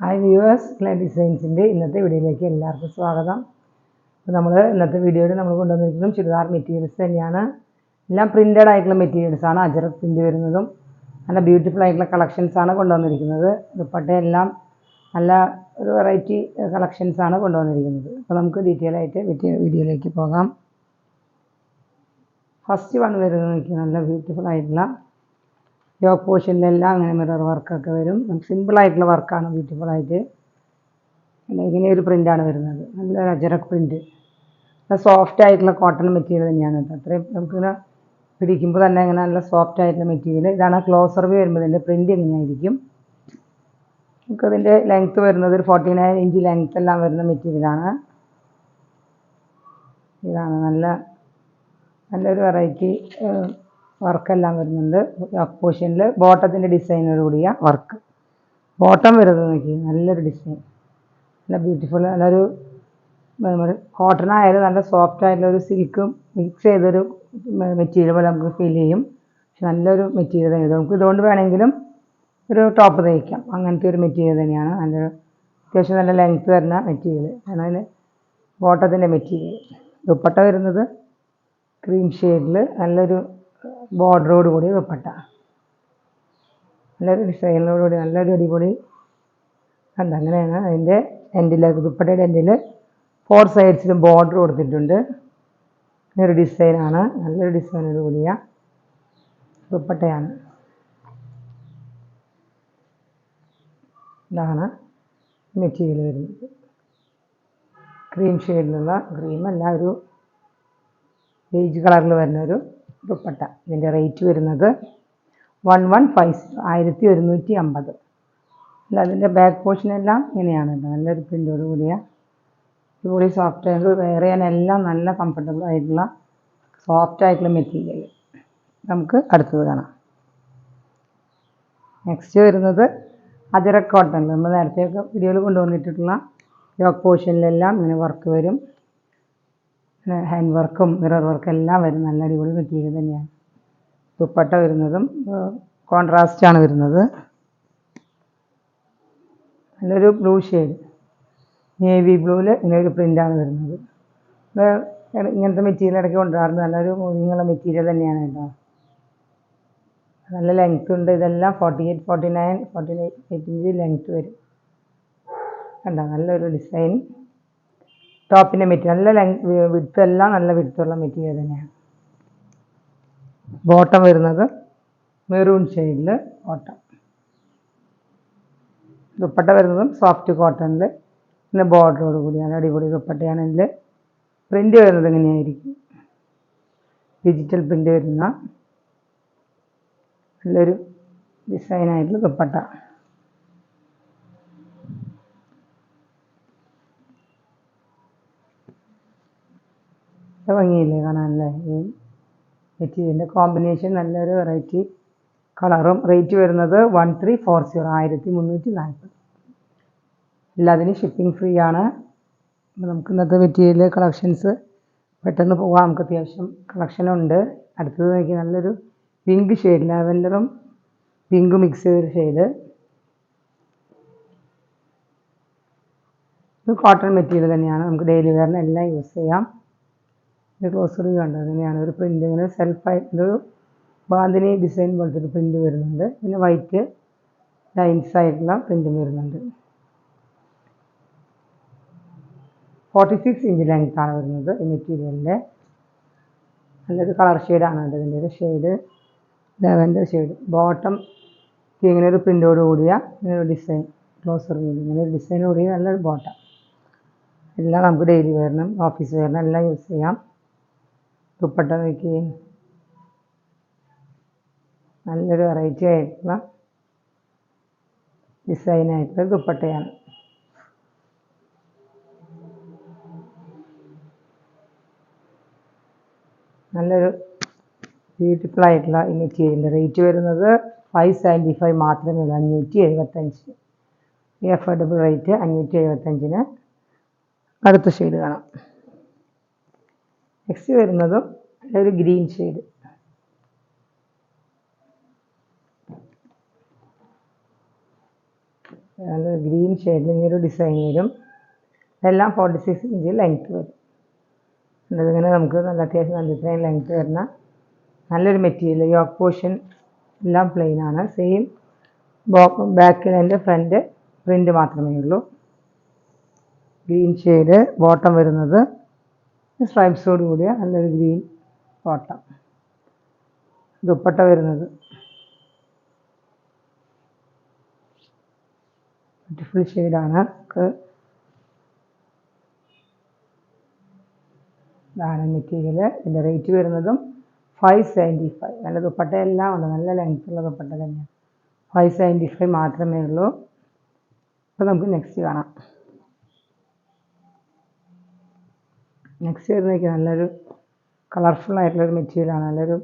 Hi viewers, clay ഡിസൈൻസിൻ്റെ ഇന്നത്തെ വീഡിയോയിലേക്ക് എല്ലാവർക്കും സ്വാഗതം. അപ്പോൾ നമ്മൾ ഇന്നത്തെ വീഡിയോയിൽ നമ്മൾ കൊണ്ടുവന്നിരിക്കുന്നതും ചുരിദാർ മെറ്റീരിയൽസ് തന്നെയാണ്. എല്ലാം പ്രിൻ്റഡ് ആയിട്ടുള്ള മെറ്റീരിയൽസാണ്. അജറക് പ്രിൻ്റ് വരുന്നതും നല്ല ബ്യൂട്ടിഫുൾ ആയിട്ടുള്ള കളക്ഷൻസാണ് കൊണ്ടുവന്നിരിക്കുന്നത്. ദുപ്പട്ടയെല്ലാം നല്ല ഒരു വെറൈറ്റി കളക്ഷൻസാണ് കൊണ്ടുവന്നിരിക്കുന്നത്. അപ്പോൾ നമുക്ക് ഡീറ്റെയിൽ ആയിട്ട് വീഡിയോയിലേക്ക് പോകാം. ഫസ്റ്റ് വൺ വരുന്നത് നല്ല ബ്യൂട്ടിഫുൾ ആയിട്ടുള്ള യോക്ക് പോർഷനിലെല്ലാം അങ്ങനെ മിറർ വർക്കൊക്കെ വരും. സിമ്പിളായിട്ടുള്ള വർക്കാണ്, ബ്യൂട്ടിഫുള്ളായിട്ട്. ഇങ്ങനെ ഒരു പ്രിൻ്റാണ് വരുന്നത്. നല്ല അജറക് പ്രിൻ്റ്, നല്ല സോഫ്റ്റ് ആയിട്ടുള്ള കോട്ടൺ മെറ്റീരിയൽ തന്നെയാണ് കേട്ടോ. അത്രയും നമുക്കിങ്ങനെ പിടിക്കുമ്പോൾ തന്നെ ഇങ്ങനെ നല്ല സോഫ്റ്റ് ആയിട്ടുള്ള മെറ്റീരിയൽ. ഇതാണ് ക്ലോസർ വ്യൂ വരുമ്പോൾ ഇതിൻ്റെ പ്രിൻ്റ് എങ്ങനെയായിരിക്കും. നമുക്കതിൻ്റെ ലെങ്ത്ത് വരുന്നത് ഒരു 49 ഇഞ്ച് ലെങ്ത്ത് എല്ലാം വരുന്ന മെറ്റീരിയലാണ്. ഇതാണ് നല്ലൊരു വെറൈറ്റി വർക്കെല്ലാം വരുന്നുണ്ട്. പോർഷനിൽ ബോട്ടത്തിൻ്റെ ഡിസൈനോട് കൂടിയ വർക്ക്. ബോട്ടം വരുന്നത് നോക്കി, നല്ലൊരു ഡിസൈൻ, നല്ല ബ്യൂട്ടിഫുൾ, നല്ലൊരു കോട്ടൺ ആയാലും നല്ല സോഫ്റ്റ് ആയിട്ടുള്ള ഒരു സിൽക്കും മിക്സ് ചെയ്തൊരു മെറ്റീരിയൽ പോലെ നമുക്ക് ഫീൽ ചെയ്യും. പക്ഷെ നല്ലൊരു മെറ്റീരിയൽ തന്നെയാണ്. നമുക്ക് ഇതുകൊണ്ട് വേണമെങ്കിലും ഒരു ടോപ്പ് തയ്ക്കാം. അങ്ങനത്തെ ഒരു മെറ്റീരിയൽ തന്നെയാണ്. നല്ലൊരു അത്യാവശ്യം നല്ല ലെങ്ത്ത് വരുന്ന മെറ്റീരിയൽ ആണ്. അതിന് ബോട്ടത്തിൻ്റെ മെറ്റീരിയൽ. ദുപ്പട്ട വരുന്നത് ക്രീം ഷെയ്ഡിൽ നല്ലൊരു ബോർഡറോട് കൂടി ദുപ്പട്ട, നല്ലൊരു ഡിസൈനോട് കൂടി നല്ലൊരു അടിപൊളി കണ്ട. അങ്ങനെയാണ് അതിൻ്റെ എൻഡിലേക്ക്, ദുപ്പട്ടയുടെ എൻഡിൽ 4 സൈഡ്സിലും ബോർഡർ കൊടുത്തിട്ടുണ്ട്. ഒരു ഡിസൈനാണ്, നല്ലൊരു ഡിസൈനോട് കൂടിയ ദുപ്പട്ടയാണ്. ഇതാണ് മെറ്റീരിയൽ വരുന്നത്. ക്രീം ഷെയ്ഡിലുള്ള, ക്രീമല്ല, ഒരു ബേജ് കളറിൽ വരുന്ന ഒരു ദുപ്പട്ട. ഇതിൻ്റെ റേറ്റ് വരുന്നത് 1150, 1150. അല്ല, അതിൻ്റെ ബാക്ക് പോർഷനെല്ലാം ഇങ്ങനെയാണ് കേട്ടോ. നല്ലൊരു പ്രിൻ്റോട് കൂടിയ അടിപൊളി സോഫ്റ്റ് ആയിട്ട് വെയർ ചെയ്യാനെല്ലാം നല്ല കംഫർട്ടബിൾ ആയിട്ടുള്ള സോഫ്റ്റ് ആയിട്ടുള്ള മെറ്റീരിയൽ. നമുക്ക് അടുത്തത് കാണാം. നെക്സ്റ്റ് വരുന്നത് അജറക് കോട്ടൺ. നമ്മൾ നേരത്തെയൊക്കെ വീഡിയോയിൽ കൊണ്ടുവന്നിട്ടുള്ള യോക്ക് പോർഷനിലെല്ലാം ഇങ്ങനെ വർക്ക് വരും. ഹാൻഡ് വർക്കും മിറർ വർക്കും എല്ലാം വരും. നല്ല അടിപൊളി മെറ്റീരിയൽ തന്നെയാണ്. ദുപ്പട്ട വരുന്നതും കോൺട്രാസ്റ്റാണ് വരുന്നത്. നല്ലൊരു ബ്ലൂ ഷെയ്ഡ്, നേവി ബ്ലൂവിൽ ഇങ്ങനെ ഒരു പ്രിൻ്റാണ് വരുന്നത്. ഇങ്ങനത്തെ മെറ്റീരിയൽ ഇടയ്ക്ക് കൊണ്ടുവരാറുണ്ട്. നല്ലൊരു മൂവിങ്ങുള്ള മെറ്റീരിയൽ തന്നെയാണ് കേട്ടോ. നല്ല ലെങ്ത്ത് ഉണ്ട്. ഇതെല്ലാം 48, 48 ഇഞ്ച് ലെങ്ത്ത് വരും കണ്ടോ. നല്ലൊരു ഡിസൈൻ. ടോപ്പിൻ്റെ മെറ്റീരിയൽ നല്ല വിഡ്ത്ത്, എല്ലാം നല്ല വിഡ്ത്തുള്ള മെറ്റീരിയൽ തന്നെയാണ്. ബോട്ടം വരുന്നത് മെറൂൺ ഷെയ്ഡിൽ ബോട്ടം. ദുപ്പട്ട വരുന്നതും സോഫ്റ്റ് കോട്ടണിൽ പിന്നെ ബോർഡറോട് കൂടി നല്ല അടിപൊളി ദുപ്പട്ടയാണ്. ഇതിൽ പ്രിൻ്റ് വരുന്നത് എങ്ങനെയായിരിക്കും, ഡിജിറ്റൽ പ്രിൻ്റ് വരുന്ന നല്ലൊരു ഡിസൈനായിട്ടുള്ള ദുപ്പട്ട. ഭംഗിയില്ലേ കാണാനല്ലേ. ഈ മെറ്റീരിയലിൻ്റെ കോമ്പിനേഷൻ നല്ലൊരു വെറൈറ്റി കളറും. റേറ്റ് വരുന്നത് 1340, 1340. എല്ലാത്തിനും ഷിപ്പിംഗ് ഫ്രീ ആണ്. അപ്പോൾ നമുക്ക് ഇന്നത്തെ മെറ്റീരിയൽ കളക്ഷൻസ് പെട്ടെന്ന് പോകാം. നമുക്ക് അത്യാവശ്യം കളക്ഷനുണ്ട്. അടുത്തത് നോക്കി, നല്ലൊരു പിങ്ക് ഷെയ്ഡ്, ലാവൻഡറും പിങ്കും മിക്സ് ചെയ്തൊരു ഷെയ്ഡ്. ഇത് കോട്ടൺ മെറ്റീരിയൽ തന്നെയാണ്. നമുക്ക് ഡെയിലി വെയറിന് എല്ലാം യൂസ് ചെയ്യാം. ഇത് ക്ലോസർ വ്യൂ കണ്ടത് തന്നെയാണ്. ഒരു പ്രിൻ്റ് ഇങ്ങനെ സെൽഫായിട്ടൊരു ബാന്തിനി ഡിസൈൻ പോലത്തെ ഒരു പ്രിൻ്റ് വരുന്നുണ്ട്. പിന്നെ വൈറ്റ് ലൈൻസ് ആയിട്ടുള്ള പ്രിൻ്റും വരുന്നുണ്ട്. 46 ഇഞ്ച് ലെങ്ത്താണ് വരുന്നത് ഈ മെറ്റീരിയലിൻ്റെ. നല്ലൊരു കളർ ഷെയ്ഡാണ് കേട്ടോ. ഇതിൻ്റെ ഒരു ഷെയ്ഡ് ലാവൻഡർ ഷെയ്ഡ്. ബോട്ടം ഇങ്ങനെ ഒരു പ്രിൻ്റോട് കൂടിയ ഇങ്ങനെ ഒരു ഡിസൈൻ, ക്ലോസർ വ്യൂ ഇങ്ങനെ ഒരു ഡിസൈനോട് കൂടിയ നല്ലൊരു ബോട്ടം. എല്ലാം നമുക്ക് ഡെയിലി വെയറിനും ഓഫീസ് വെയറിനും എല്ലാം യൂസ് ചെയ്യാം. ദുപ്പട്ട നോക്കി, നല്ലൊരു വെറൈറ്റി ആയിട്ടുള്ള ഡിസൈനായിട്ടുള്ള ദുപ്പട്ടയാണ്. നല്ലൊരു ബ്യൂട്ടിഫുൾ ആയിട്ടുള്ള ഈ മെറ്റീരിയലിൻ്റെ റേറ്റ് വരുന്നത് 575 മാത്രമേ ഉള്ളൂ, 575. ഈ അഫോർഡബിൾ റേറ്റ് 575-ന്. അടുത്ത ഷെയ്ഡ് കാണാം. നെക്സ്റ്റ് വരുന്നതും ഒരു ഗ്രീൻ ഷെയ്ഡ്. നല്ലൊരു ഗ്രീൻ ഷെയ്ഡിൽ ഇങ്ങനൊരു ഡിസൈൻ വരും. ഇതെല്ലാം 46 ഇഞ്ച് ലെങ്ത്ത് വരും. ഇതിങ്ങനെ നമുക്ക് നല്ല അത്യാവശ്യം നല്ല ഇത്രയും ലെങ്ത്ത് വരുന്ന നല്ലൊരു മെറ്റീരിയൽ. യോക്ക് പോർഷൻ എല്ലാം പ്ലെയിൻ ആണ്. സെയിം ബാക്കിൽ എൻ്റെ ഫ്രണ്ട് പ്രിൻ്റ് മാത്രമേ ഉള്ളൂ. ഗ്രീൻ ഷെയ്ഡ് ബോട്ടം വരുന്നത് സ്ട്രൈപ്സോട് കൂടിയ നല്ലൊരു ഗ്രീൻ ബോട്ടം. ദുപ്പട്ട വരുന്നത് ബ്യൂട്ടിഫുൾ ഷെയ്ഡാണ്. ഇതാണ് മെറ്റീരിയൽ. ഇതിൻ്റെ റേറ്റ് വരുന്നതും 575. നല്ല ദുപ്പട്ട എല്ലാം ഉണ്ട്, നല്ല ലെങ്ത്തുള്ള ദുപ്പട്ട തന്നെയാണ്. 575 മാത്രമേ ഉള്ളൂ. അപ്പോൾ നമുക്ക് നെക്സ്റ്റ് കാണാം. നെക്സ്റ്റ് വരുന്നതൊക്കെ നല്ലൊരു കളർഫുൾ ആയിട്ടുള്ളൊരു മെറ്റീരിയലാണ്. നല്ലൊരു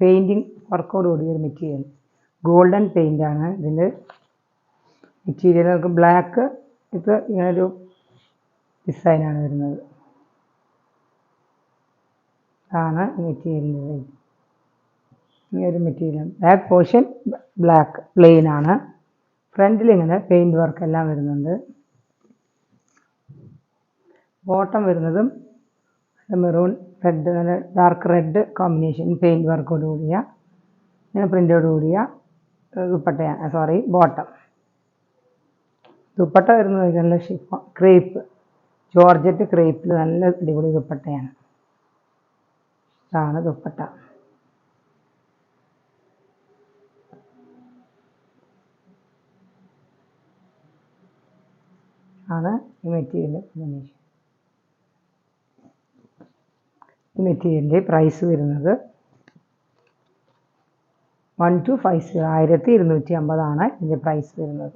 പെയിൻറ്റിങ് വർക്കോട് കൂടിയൊരു മെറ്റീരിയൽ. ഗോൾഡൻ പെയിൻ്റാണ് ഇതിൻ്റെ മെറ്റീരിയൽ. നമുക്ക് ബ്ലാക്ക് ഇത് ഇങ്ങനൊരു ഡിസൈനാണ് വരുന്നത്. ആണ് മെറ്റീരിയലിൻ്റെ റേറ്റ്. ഇങ്ങനൊരു material. Back portion black plain ആണ്. ഫ്രണ്ടിൽ ഇങ്ങനെ പെയിൻറ് വർക്ക് എല്ലാം വരുന്നുണ്ട്. ബോട്ടം വരുന്നതും മെറൂൺ റെഡ്, നല്ല ഡാർക്ക് റെഡ് കോമ്പിനേഷൻ പെയിൻറ് വർക്കോട് കൂടിയ ഇങ്ങനെ പ്രിൻ്റോട് കൂടിയ ദുപ്പട്ടയാണ്. ബോട്ടം. ദുപ്പട്ട വരുന്നത് നല്ല ക്രേപ്പ്, ജോർജറ്റ് ക്രേപ്പിൽ നല്ല അടിപൊളി ദുപ്പട്ടയാണ്. ഇതാണ് ദുപ്പട്ട. ആണ് ഈ മെറ്റീരിയൽ കോമ്പിനേഷൻ. ഈ മെറ്റീരിയലിൻ്റെ പ്രൈസ് വരുന്നത് 1250, 1250 ഇതിൻ്റെ പ്രൈസ് വരുന്നത്.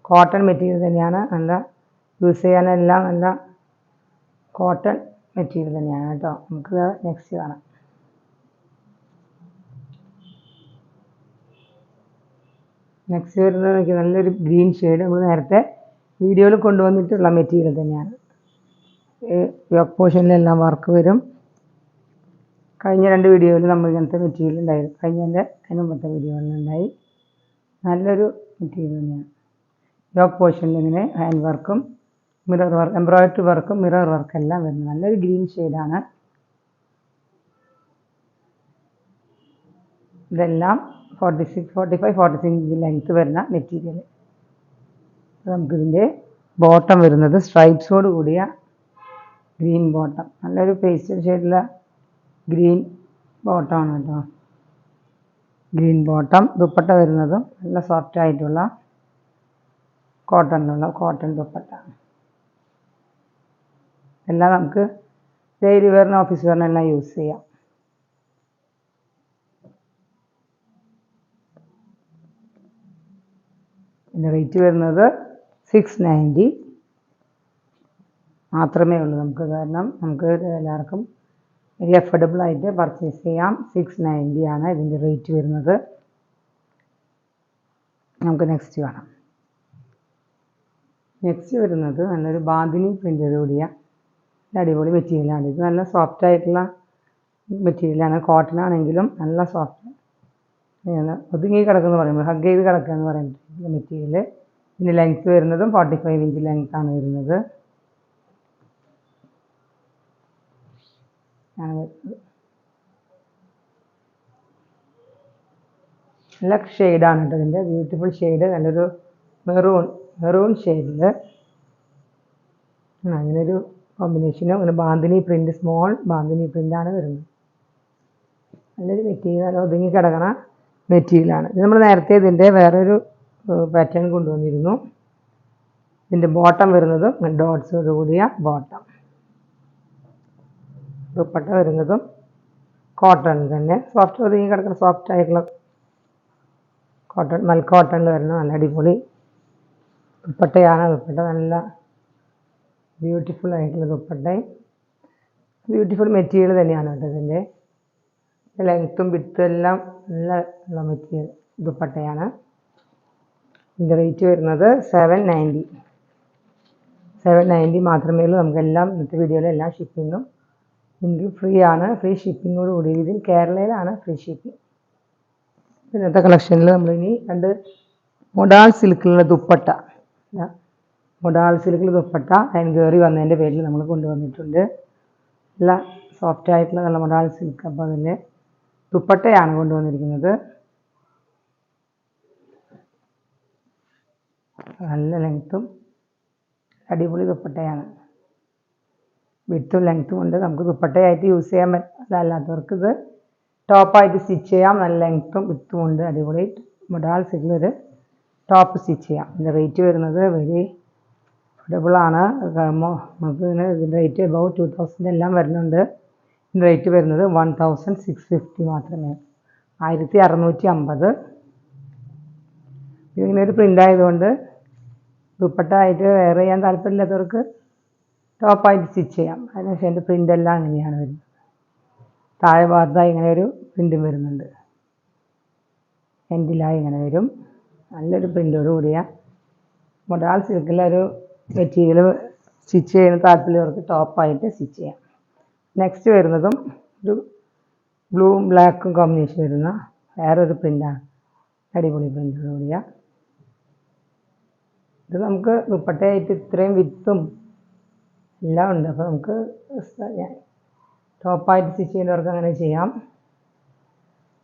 കോട്ടൺ മെറ്റീരിയൽ തന്നെയാണ്. നല്ല യൂസ് ചെയ്യാനെല്ലാം നല്ല കോട്ടൺ മെറ്റീരിയൽ തന്നെയാണ് കേട്ടോ. നമുക്ക് നെക്സ്റ്റ് കാണാം. നെക്സ്റ്റ് വരുന്നത് എനിക്ക് നല്ലൊരു ഗ്രീൻ ഷെയ്ഡ്. നമ്മൾ നേരത്തെ വീഡിയോയിൽ കൊണ്ടുവന്നിട്ടുള്ള മെറ്റീരിയൽ തന്നെയാണ്. യോക്ക് പോർഷനിലെല്ലാം വർക്ക് വരും. കഴിഞ്ഞ 2 വീഡിയോയിൽ നമ്മൾ ഇങ്ങനത്തെ മെറ്റീരിയൽ ഉണ്ടായിരുന്നു. അതിന് മുമ്പത്തെ വീഡിയോകളിലുണ്ടായി. നല്ലൊരു മെറ്റീരിയൽ തന്നെയാണ്. യോക്ക് പോർഷനിൽ ഇങ്ങനെ ഹാൻഡ് വർക്കും മിറർ വർക്ക്, എംബ്രോയിഡറി വർക്കും മിറർ വർക്കും എല്ലാം വരുന്നത് നല്ലൊരു ഗ്രീൻ ഷെയ്ഡാണ്. ഇതെല്ലാം 45-46 ഇഞ്ച് ലെങ്ത്ത് വരുന്ന മെറ്റീരിയൽ. നമുക്കിതിൻ്റെ ബോട്ടം വരുന്നത് സ്ട്രൈപ്സോട് കൂടിയ ഗ്രീൻ ബോട്ടം. നല്ലൊരു പേസ്റ്റൽ ഷെയ്ഡിലുള്ള ഗ്രീൻ ബോട്ടമാണ് കേട്ടോ. Green bottom. ദുപ്പട്ട വരുന്നതും നല്ല സോഫ്റ്റ് ആയിട്ടുള്ള കോട്ടൺ ദുപ്പട്ട. എല്ലാം നമുക്ക് ഡെയിലി വെയറിന് ഓഫീസ് വെയറിനെല്ലാം യൂസ് ചെയ്യാം. ഇതിൻ്റെ റേറ്റ് വരുന്നത് 690 മാത്രമേ ഉള്ളൂ നമുക്ക്. കാരണം നമുക്ക് എല്ലാവർക്കും വെരി അഫോർഡബിൾ ആയിട്ട് പർച്ചേസ് ചെയ്യാം. 690 ആണ് ഇതിൻ്റെ റേറ്റ് വരുന്നത്. നമുക്ക് നെക്സ്റ്റ് കാണാം. നെക്സ്റ്റ് വരുന്നത് നല്ലൊരു ബാന്തിനി പ്രിൻ്റോട് കൂടിയ അടിപൊളി മെറ്റീരിയലാണ്. ഇത് നല്ല സോഫ്റ്റ് ആയിട്ടുള്ള മെറ്റീരിയലാണ്. കോട്ടൺ ആണെങ്കിലും നല്ല സോഫ്റ്റ്, ഒതുങ്ങി കിടക്കുന്ന പറയുമ്പോൾ ഹഗ് ചെയ്ത് കിടക്കുക എന്ന് പറയുന്നത് മെറ്റീരിയൽ. ഇതിൻ്റെ ലെങ്ത്ത് വരുന്നതും 45 ഇഞ്ച് ലെങ്ത്താണ് വരുന്നത്. നല്ല ഷെയ്ഡാണ് കേട്ടോ ഇതിൻ്റെ. Beautiful shade. നല്ലൊരു മെറൂൺ ഷെയ്ഡിൽ അങ്ങനൊരു കോമ്പിനേഷനും അങ്ങനെ ബാന്തിനി പ്രിൻ്റ്, സ്മോൾ ബാന്തിനി പ്രിൻ്റാണ് വരുന്നത്. നല്ലൊരു മെറ്റീരിയൽ, നല്ല ഒതുങ്ങി കിടക്കണ മെറ്റീരിയലാണ്. ഇത് നമ്മൾ നേരത്തെ ഇതിൻ്റെ വേറൊരു പാറ്റേൺ കൊണ്ടുവന്നിരുന്നു. ഇതിൻ്റെ ബോട്ടം വരുന്നതും ഡോട്ട്സോട് കൂടിയ ബോട്ടം. ദുപ്പട്ട വരുന്നതും കോട്ടൺ തന്നെ, സോഫ്റ്റ് ഒതുങ്ങി കിടക്കുന്ന സോഫ്റ്റ് ആയിട്ടുള്ള കോട്ടൺ, മൽക്കോട്ടണിൽ വരുന്ന നല്ല അടിപൊളി ദുപ്പട്ടയാണ്. ദുപ്പട്ട നല്ല ബ്യൂട്ടിഫുൾ ആയിട്ടുള്ള ദുപ്പട്ടയും ബ്യൂട്ടിഫുൾ മെറ്റീരിയൽ തന്നെയാണ് കേട്ടോ. ഇതിൻ്റെ ലെങ്ത്തും വിഡ്ത്തും എല്ലാം നല്ല ഉള്ള മെറ്റീരിയൽ ദുപ്പട്ടയാണ്. ഇതിൻ്റെ റേറ്റ് വരുന്നത് 790 മാത്രമേ ഉള്ളൂ. നമുക്കെല്ലാം ഇന്നത്തെ വീഡിയോയിലെല്ലാം ഷിപ്പിങ്ങും നിങ്ങൾക്ക് ഫ്രീ ആണ്. ഫ്രീ ഷിപ്പിങ്ങോട് കൂടി ഇതിൽ കേരളയിലാണ് ഫ്രീ ഷിപ്പിംഗ്. ഇന്നത്തെ കളക്ഷനിൽ നമ്മളിനി 2 മൊഡാൾ സിൽക്കിലുള്ള ദുപ്പട്ട. മൊഡാൾ സിൽക്കിൽ ദുപ്പട്ട എൻക്വയറി വന്നതിൻ്റെ പേരിൽ നമ്മൾ കൊണ്ടുവന്നിട്ടുണ്ട്. നല്ല സോഫ്റ്റ് ആയിട്ടുള്ള നല്ല മൊഡാൾ സിൽക്ക്. അപ്പോൾ അതിൻ്റെ ദുപ്പട്ടയാണ് കൊണ്ടുവന്നിരിക്കുന്നത്. നല്ല ലെങ്ത്തും അടിപൊളി ദുപ്പട്ടയാണ്. വിഡ്ത്തും ലെങ്ത്തും ഉണ്ട്. നമുക്ക് ദുപ്പട്ടയായിട്ട് യൂസ് ചെയ്യാൻ പറ്റും. അതല്ലാത്തവർക്ക് ഇത് ടോപ്പായിട്ട് സ്റ്റിച്ച് ചെയ്യാം. നല്ല ലെങ്ത്തും വിഡ്ത്തും ഉണ്ട്. അടിപൊളി മൊഡാൾ സിൽക്കിലൊരു ടോപ്പ് സ്റ്റിച്ച് ചെയ്യാം. ഇതിൻ്റെ റേറ്റ് വരുന്നത് വെരി അഫോർഡബിളാണ്. നമുക്ക് ഇതിൻ്റെ റേറ്റ് എബവ് 2000 എല്ലാം വരുന്നുണ്ട്. ഇതിൻ്റെ റേറ്റ് വരുന്നത് 1650 മാത്രമേ, 1650. ഇതിങ്ങനെ ഒരു പ്രിൻ്റ് ആയതുകൊണ്ട് ദുപ്പട്ട ആയിട്ട് വെയർ ചെയ്യാൻ താല്പര്യമില്ലാത്തവർക്ക് ടോപ്പായിട്ട് സ്റ്റിച്ച് ചെയ്യാം. അതിനുശേഷം അതിൻ്റെ പ്രിൻ്റ് എല്ലാം അങ്ങനെയാണ് വരുന്നത്. താഴെ ഭാഗത്തായി ഇങ്ങനെ ഒരു പ്രിൻറ്റും വരുന്നുണ്ട്. എൻഡിലായി ഇങ്ങനെ വരും. നല്ലൊരു പ്രിൻ്റോട് കൂടിയ മൊഡാൾ സിൽക്കിലൊരു മെറ്റീരിയൽ സ്റ്റിച്ച് ചെയ്യുന്ന താല്പര്യമുള്ളവർക്ക് ടോപ്പായിട്ട് സ്റ്റിച്ച് ചെയ്യാം. നെക്സ്റ്റ് വരുന്നതും ഒരു ബ്ലൂവും ബ്ലാക്കും കോമ്പിനേഷൻ വരുന്ന വേറൊരു പ്രിൻ്റാണ്. അടിപൊളി പ്രിൻ്റോട് കൂടിയ ഇത് നമുക്ക് ദുപ്പട്ടയായിട്ട് ഇത്രയും വിത്തും എല്ലാം ഉണ്ട്. അപ്പോൾ നമുക്ക് ടോപ്പായിട്ട് സ്റ്റിച്ച് ചെയ്യുന്നവർക്ക് അങ്ങനെ ചെയ്യാം.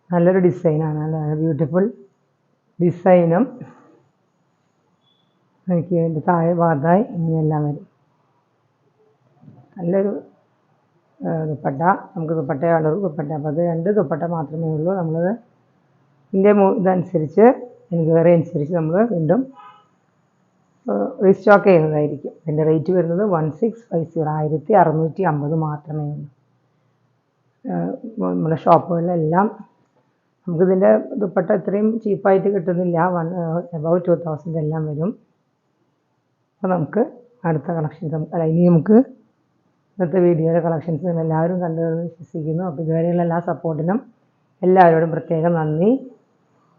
നല്ലൊരു ഡിസൈനാണ്. നല്ല ബ്യൂട്ടിഫുൾ ഡിസൈനും എനിക്ക് അതിൻ്റെ താഴെ ഭാഗത്തായി ഇങ്ങനെയെല്ലാം വരും. നല്ലൊരു ദുപ്പട്ട. നമുക്ക് ദുപ്പട്ടയുള്ളൊരു ദുപ്പട്ട. അപ്പോൾ അത് 2 ദുപ്പട്ട മാത്രമേ ഉള്ളൂ. നമ്മളത് ഇതിൻ്റെ ഇതനുസരിച്ച് എൻക്വയറി അനുസരിച്ച് നമ്മൾ വീണ്ടും റീസ്റ്റോക്ക് ചെയ്യുന്നതായിരിക്കും. ഇതിൻ്റെ റേറ്റ് വരുന്നത് 1650, 1650 മാത്രമേ ഉള്ളൂ. നമ്മുടെ ഷോപ്പുകളിലെല്ലാം നമുക്കിതിൻ്റെ ദുപ്പട്ട ഇത്രയും ചീപ്പായിട്ട് കിട്ടുന്നില്ല. എബവ് 2000 എല്ലാം വരും. അപ്പോൾ നമുക്ക് അടുത്ത കളക്ഷൻസ് ഇനി നമുക്ക് ഇന്നത്തെ വീഡിയോയിലെ കളക്ഷൻസ് എല്ലാവരും കണ്ടുവെന്ന് വിശ്വസിക്കുന്നു. അപ്പോൾ ഇതുവരെയുള്ള എല്ലാ സപ്പോർട്ടിനും എല്ലാവരോടും പ്രത്യേകം നന്ദി.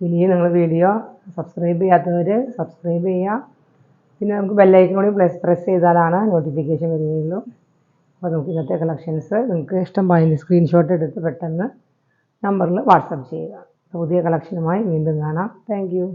ഇനിയും നിങ്ങൾ വീഡിയോ സബ്സ്ക്രൈബ് ചെയ്യാത്തവർ സബ്സ്ക്രൈബ് ചെയ്യുക. പിന്നെ നമുക്ക് ബെല്ലൈക്കൺ കൂടി പ്രസ് ചെയ്താലാണ് നോട്ടിഫിക്കേഷൻ വരികയുള്ളൂ. അപ്പോൾ നമുക്ക് ഇന്നത്തെ കളക്ഷൻസ് നിങ്ങൾക്ക് ഇഷ്ടമായതിൻ്റെ സ്ക്രീൻഷോട്ട് എടുത്ത് പെട്ടെന്ന് നമ്പറിൽ വാട്സപ്പ് ചെയ്യുക. പുതിയ കളക്ഷനുമായി വീണ്ടും കാണാം. Thank you.